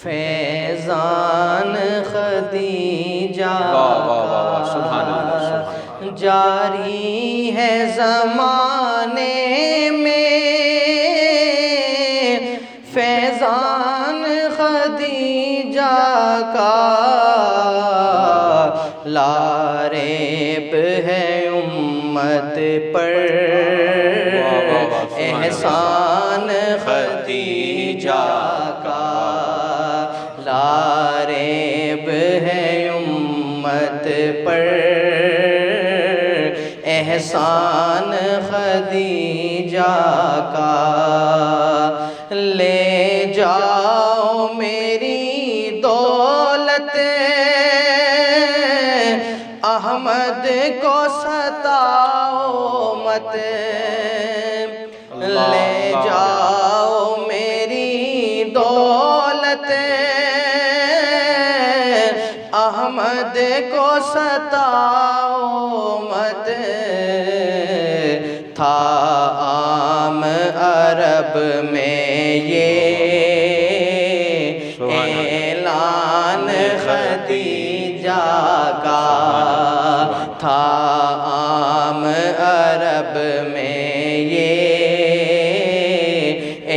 فیضان خدیجہ کا جاری ہے زمانے میں، فیضان خدیجہ کا لا ریب ہے امت پر احسان خدیجہ کا، لا ریب ہے امت پر احسان خدیجہ کا۔ لے جاؤ میری دولت احمد کو ستاؤ مت، لے جاؤ میری دولت احمد کو ستاؤ مت، تھا عام عرب میں یہ اعلان خدیجہ کا، تھا عام عرب میں یہ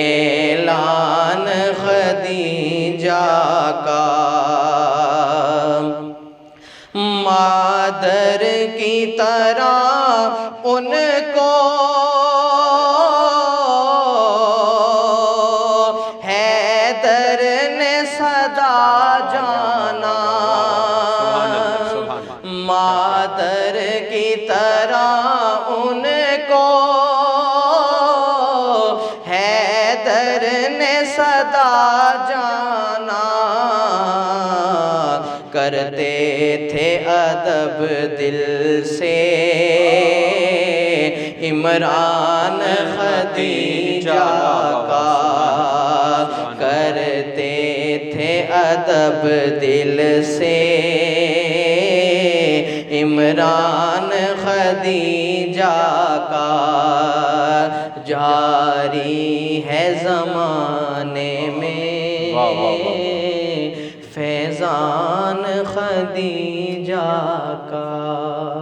اعلان خدیجہ کا۔ مادر کی طرح ان کو حیدر نے صدا جانا، مادر کی طرح ان کو حیدر نے صدا جانا، کرتے تھے ادب دل سے عمران خدیجہ کا، کرتے تھے ادب دل سے عمران خدیجہ کا، جاری ہے زمانے میں فیضان خدیجہ کا۔